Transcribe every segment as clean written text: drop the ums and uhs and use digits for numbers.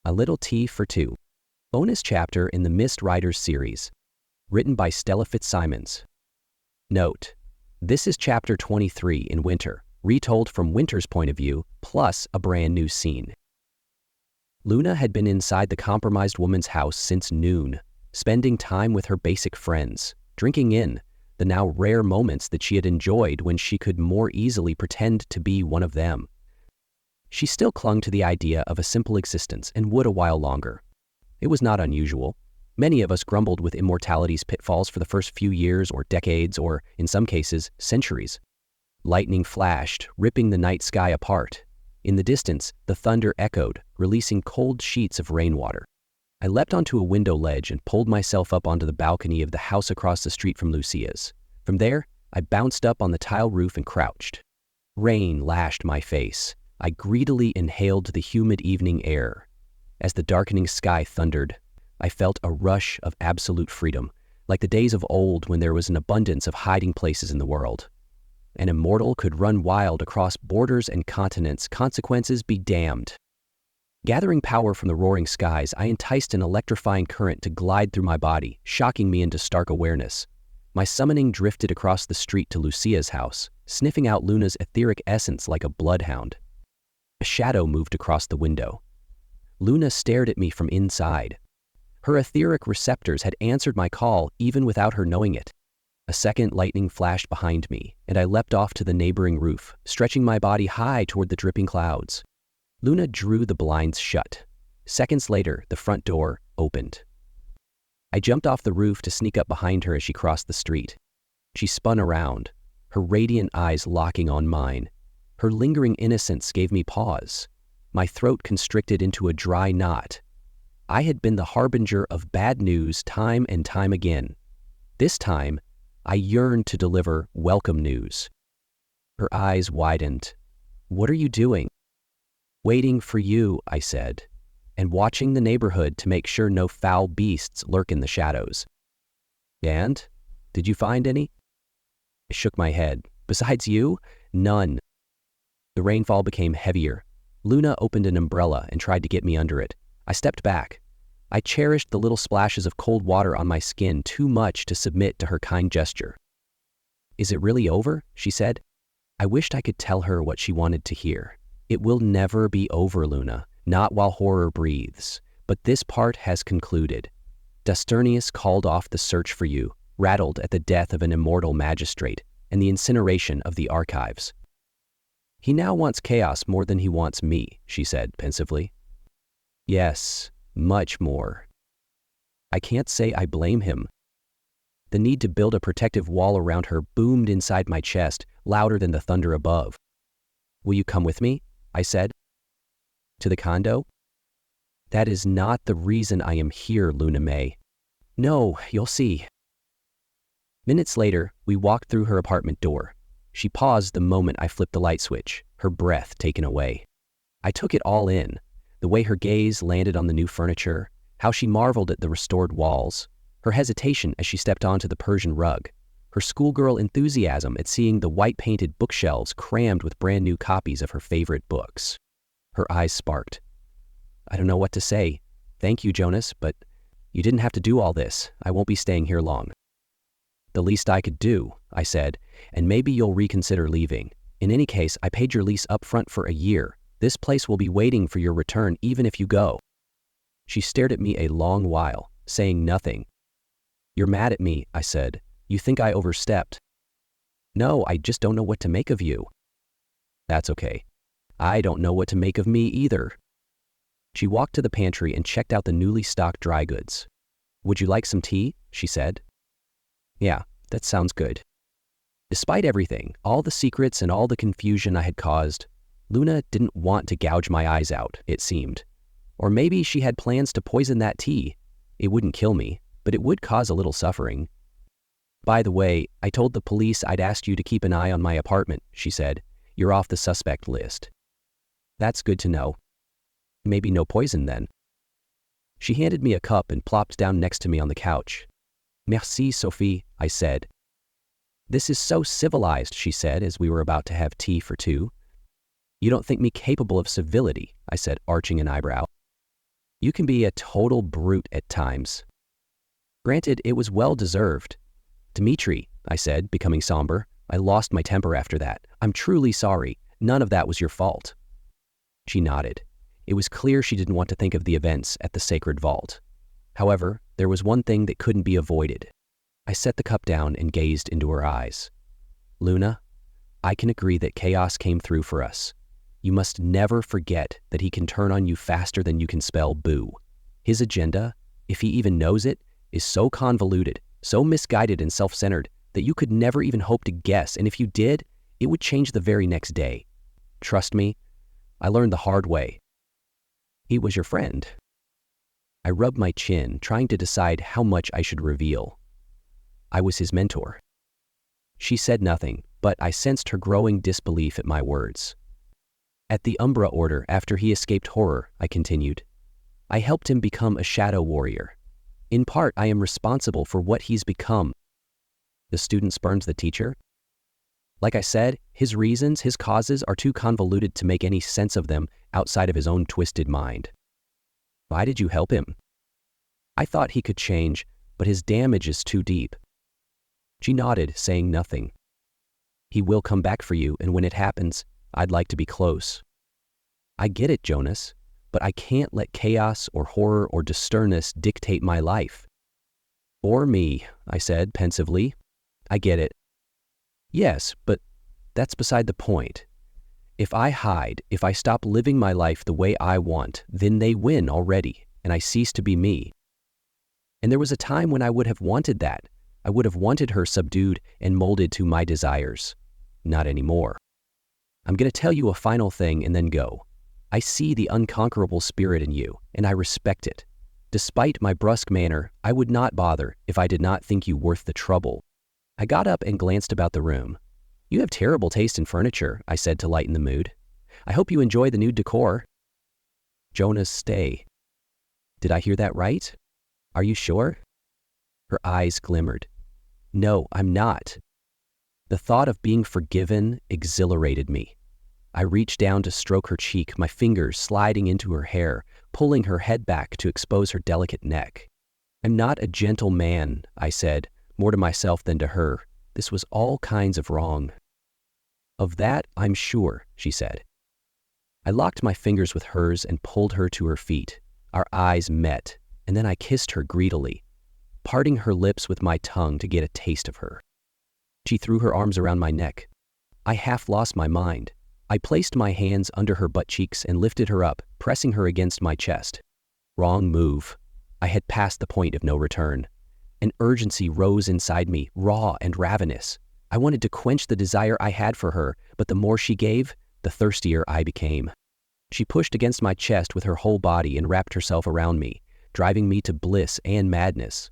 A Little Tea for Two. Bonus chapter in the Mist Riders series. Written by Stella Fitzsimons. Note: this is chapter 23 in Winter, retold from Winter's point of view, plus a brand new scene. Luna had been inside the compromised woman's house since noon, spending time with her basic friends, drinking in the now rare moments that she had enjoyed when she could more easily pretend to be one of them. She still clung to the idea of a simple existence and would a while longer. It was not unusual. Many of us grumbled with immortality's pitfalls for the first few years or decades or, in some cases, centuries. Lightning flashed, ripping the night sky apart. In the distance, the thunder echoed, releasing cold sheets of rainwater. I leapt onto a window ledge and pulled myself up onto the balcony of the house across the street from Lucia's. From there, I bounced up on the tile roof and crouched. Rain lashed my face. I greedily inhaled the humid evening air. As the darkening sky thundered, I felt a rush of absolute freedom, like the days of old when there was an abundance of hiding places in the world. An immortal could run wild across borders and continents, consequences be damned. Gathering power from the roaring skies, I enticed an electrifying current to glide through my body, shocking me into stark awareness. My summoning drifted across the street to Lucia's house, sniffing out Luna's etheric essence like a bloodhound. A shadow moved across the window. Luna stared at me from inside. Her etheric receptors had answered my call even without her knowing it. A second lightning flashed behind me, and I leapt off to the neighboring roof, stretching my body high toward the dripping clouds. Luna drew the blinds shut. Seconds later, the front door opened. I jumped off the roof to sneak up behind her as she crossed the street. She spun around, her radiant eyes locking on mine. Her lingering innocence gave me pause. My throat constricted into a dry knot. I had been the harbinger of bad news time and time again. This time, I yearned to deliver welcome news. Her eyes widened. "What are you doing?" "Waiting for you," I said, "and watching the neighborhood to make sure no foul beasts lurk in the shadows." "And? Did you find any?" I shook my head. "Besides you? None." The rainfall became heavier. Luna opened an umbrella and tried to get me under it. I stepped back. I cherished the little splashes of cold water on my skin too much to submit to her kind gesture. "Is it really over?" she said. I wished I could tell her what she wanted to hear. "It will never be over, Luna, not while horror breathes. But this part has concluded. Dasternius called off the search for you, rattled at the death of an immortal magistrate and the incineration of the archives. He now wants chaos more than he wants me," she said pensively. "Yes, much more." I can't say I blame him. The need to build a protective wall around her boomed inside my chest, louder than the thunder above. "Will you come with me?" I said. "To the condo?" "That is not the reason I am here, Luna May." "No, you'll see." Minutes later, we walked through her apartment door. She paused the moment I flipped the light switch, her breath taken away. I took it all in, the way her gaze landed on the new furniture, how she marveled at the restored walls, her hesitation as she stepped onto the Persian rug, her schoolgirl enthusiasm at seeing the white-painted bookshelves crammed with brand new copies of her favorite books. Her eyes sparked. "I don't know what to say. Thank you, Jonas, but you didn't have to do all this. I won't be staying here long." "The least I could do," I said, "and maybe you'll reconsider leaving. In any case, I paid your lease up front for a year. This place will be waiting for your return even if you go." She stared at me a long while, saying nothing. "You're mad at me," I said. "You think I overstepped." "No, I just don't know what to make of you." "That's okay. I don't know what to make of me either." She walked to the pantry and checked out the newly stocked dry goods. "Would you like some tea?" she said. "Yeah, that sounds good." Despite everything, all the secrets and all the confusion I had caused, Luna didn't want to gouge my eyes out, it seemed. Or maybe she had plans to poison that tea. It wouldn't kill me, but it would cause a little suffering. "By the way, I told the police I'd asked you to keep an eye on my apartment," she said. "You're off the suspect list." "That's good to know." "Maybe no poison then." She handed me a cup and plopped down next to me on the couch. "Merci, Sophie," I said. "This is so civilized," she said as we were about to have tea for two. "You don't think me capable of civility," I said, arching an eyebrow. You can be a total brute at times. Granted, it was well-deserved. Dmitri, I said, becoming somber. I lost my temper after that. I'm truly sorry. None of that was your fault. She nodded. It was clear she didn't want to think of the events at the sacred vault. However, there was one thing that couldn't be avoided. I set the cup down and gazed into her eyes. Luna, I can agree that chaos came through for us. You must never forget that he can turn on you faster than you can spell boo. His agenda, if he even knows it, is so convoluted, so misguided and self-centered that you could never even hope to guess, and if you did, it would change the very next day. Trust me, I learned the hard way. He was your friend. I rubbed my chin, trying to decide how much I should reveal. I was his mentor. She said nothing, but I sensed her growing disbelief at my words. At the Umbra Order, after he escaped horror, I continued, I helped him become a shadow warrior. In part, I am responsible for what he's become. The student spurns the teacher? Like I said, his reasons, his causes are too convoluted to make any sense of them outside of his own twisted mind. Why did you help him? I thought he could change, but his damage is too deep. She nodded, saying nothing. He will come back for you, and when it happens, I'd like to be close. I get it, Jonas, but I can't let chaos or horror or disturbance dictate my life. Or me, I said pensively. I get it. Yes, but that's beside the point. If I hide, if I stop living my life the way I want, then they win already, and I cease to be me. And there was a time when I would have wanted that. I would have wanted her subdued and molded to my desires. Not anymore. I'm going to tell you a final thing and then go. I see the unconquerable spirit in you, and I respect it. Despite my brusque manner, I would not bother if I did not think you worth the trouble. I got up and glanced about the room. You have terrible taste in furniture, I said to lighten the mood. I hope you enjoy the new decor. Jonas, stay. Did I hear that right? Are you sure? Her eyes glimmered. No, I'm not. The thought of being forgiven exhilarated me. I reached down to stroke her cheek, my fingers sliding into her hair, pulling her head back to expose her delicate neck. I'm not a gentle man, I said, more to myself than to her. This was all kinds of wrong. Of that, I'm sure, she said. I locked my fingers with hers and pulled her to her feet. Our eyes met, and then I kissed her greedily, parting her lips with my tongue to get a taste of her. She threw her arms around my neck. I half lost my mind. I placed my hands under her butt cheeks and lifted her up, pressing her against my chest. Wrong move. I had passed the point of no return. An urgency rose inside me, raw and ravenous. I wanted to quench the desire I had for her, but the more she gave, the thirstier I became. She pushed against my chest with her whole body and wrapped herself around me, driving me to bliss and madness.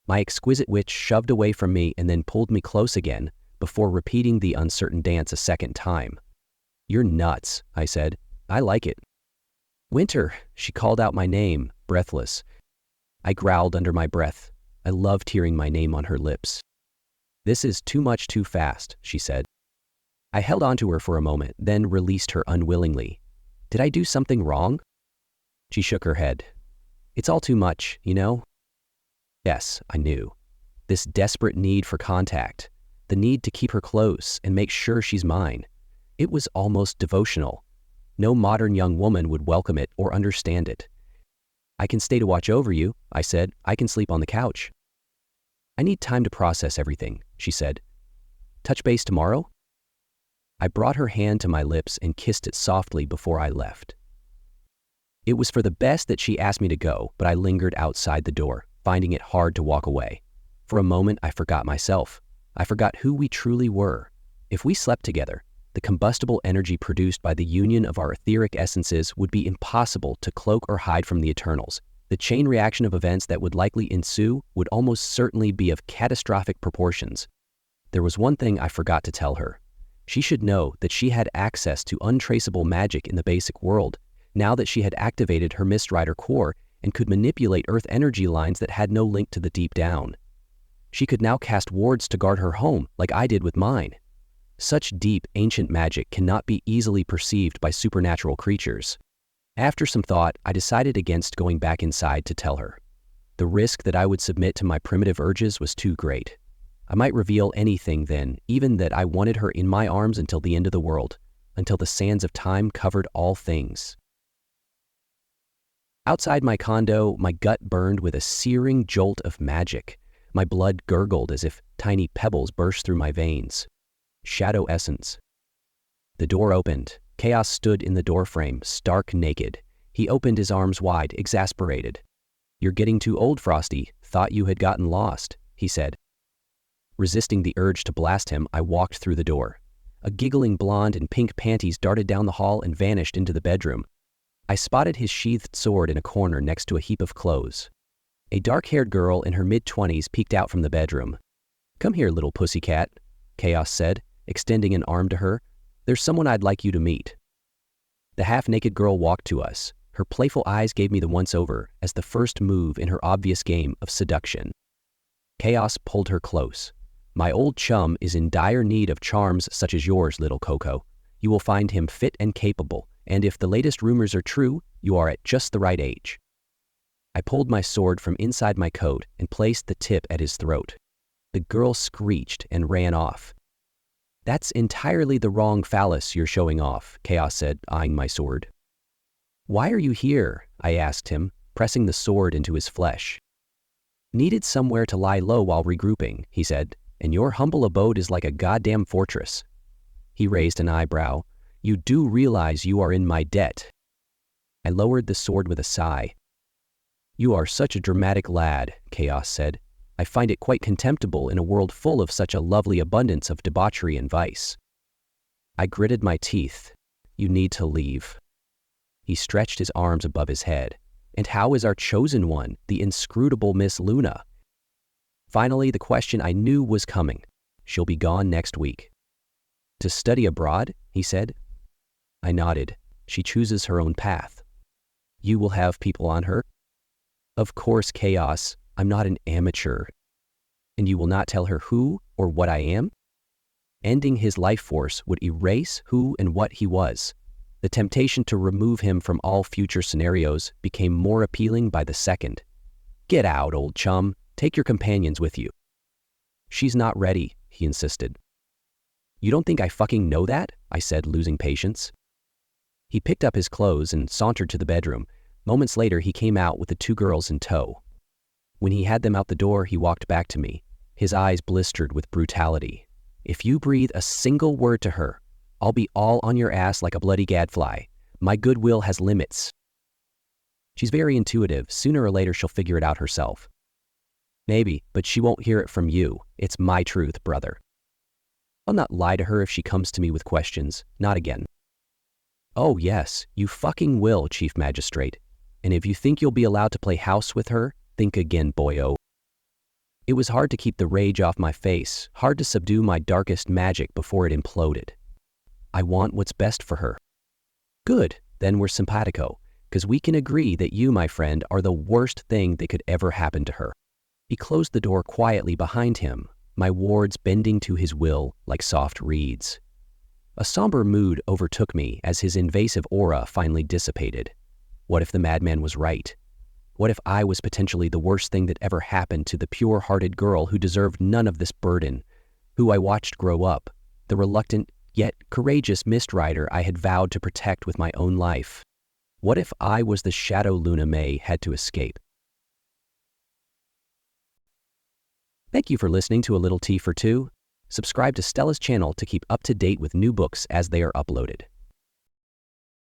My exquisite witch shoved away from me and then pulled me close again, before repeating the uncertain dance a second time. You're nuts, I said. I like it. Winter, she called out my name, breathless. I growled under my breath. I loved hearing my name on her lips. This is too much too fast, she said. I held onto her for a moment, then released her unwillingly. Did I do something wrong? She shook her head. It's all too much, you know? Yes, I knew. This desperate need for contact, the need to keep her close and make sure she's mine. It was almost devotional. No modern young woman would welcome it or understand it. I can stay to watch over you, I said. I can sleep on the couch. I need time to process everything, she said. Touch base tomorrow? I brought her hand to my lips and kissed it softly before I left. It was for the best that she asked me to go, but I lingered outside the door, finding it hard to walk away. For a moment, I forgot myself. I forgot who we truly were. If we slept together, the combustible energy produced by the union of our etheric essences would be impossible to cloak or hide from the Eternals. The chain reaction of events that would likely ensue would almost certainly be of catastrophic proportions. There was one thing I forgot to tell her. She should know that she had access to untraceable magic in the basic world, now that she had activated her Mistrider core and could manipulate Earth energy lines that had no link to the deep down. She could now cast wards to guard her home, like I did with mine. Such deep, ancient magic cannot be easily perceived by supernatural creatures. After some thought, I decided against going back inside to tell her. The risk that I would submit to my primitive urges was too great. I might reveal anything then, even that I wanted her in my arms until the end of the world, until the sands of time covered all things. Outside my condo, my gut burned with a searing jolt of magic. My blood gurgled as if tiny pebbles burst through my veins. Shadow essence. The door opened. Chaos stood in the doorframe, stark naked. He opened his arms wide, exasperated. "You're getting too old, Frosty. Thought you had gotten lost," he said. Resisting the urge to blast him, I walked through the door. A giggling blonde in pink panties darted down the hall and vanished into the bedroom. I spotted his sheathed sword in a corner next to a heap of clothes. A dark-haired girl in her mid-20s peeked out from the bedroom. "Come here, little pussycat," Chaos said, extending an arm to her. "There's someone I'd like you to meet." The half-naked girl walked to us. Her playful eyes gave me the once-over as the first move in her obvious game of seduction. Chaos pulled her close. "My old chum is in dire need of charms such as yours, little Coco. You will find him fit and capable, and if the latest rumors are true, you are at just the right age." I pulled my sword from inside my coat and placed the tip at his throat. The girl screeched and ran off. "That's entirely the wrong phallus you're showing off," Chaos said, eyeing my sword. "Why are you here?" I asked him, pressing the sword into his flesh. "Needed somewhere to lie low while regrouping," he said, "and your humble abode is like a goddamn fortress." He raised an eyebrow. "You do realize you are in my debt." I lowered the sword with a sigh. "You are such a dramatic lad," Chaos said. "I find it quite contemptible in a world full of such a lovely abundance of debauchery and vice." I gritted my teeth. "You need to leave." He stretched his arms above his head. "And how is our chosen one, the inscrutable Miss Luna?" Finally, the question I knew was coming. "She'll be gone next week." "To study abroad?" he said. I nodded. "She chooses her own path." "You will have people on her?" "Of course, Chaos. I'm not an amateur." "And you will not tell her who or what I am?" Ending his life force would erase who and what he was. The temptation to remove him from all future scenarios became more appealing by the second. "Get out, old chum. Take your companions with you." "She's not ready," he insisted. "You don't think I fucking know that?" I said, losing patience. He picked up his clothes and sauntered to the bedroom. Moments later, he came out with the two girls in tow. When he had them out the door, he walked back to me, his eyes blistered with brutality. "If you breathe a single word to her, I'll be all on your ass like a bloody gadfly. My goodwill has limits." "She's very intuitive. Sooner or later, she'll figure it out herself." "Maybe, but she won't hear it from you. It's my truth, brother." "I'll not lie to her if she comes to me with questions. Not again." "Oh yes, you fucking will, Chief Magistrate. And if you think you'll be allowed to play house with her, think again, boyo." It was hard to keep the rage off my face, hard to subdue my darkest magic before it imploded. "I want what's best for her." "Good, then we're simpatico, because we can agree that you, my friend, are the worst thing that could ever happen to her." He closed the door quietly behind him, my wards bending to his will like soft reeds. A somber mood overtook me as his invasive aura finally dissipated. What if the madman was right? What if I was potentially the worst thing that ever happened to the pure-hearted girl who deserved none of this burden, who I watched grow up, the reluctant yet courageous Mist Rider I had vowed to protect with my own life? What if I was the shadow Luna May had to escape? Thank you for listening to A Little Tea for Two. Subscribe to Stella's channel to keep up to date with new books as they are uploaded.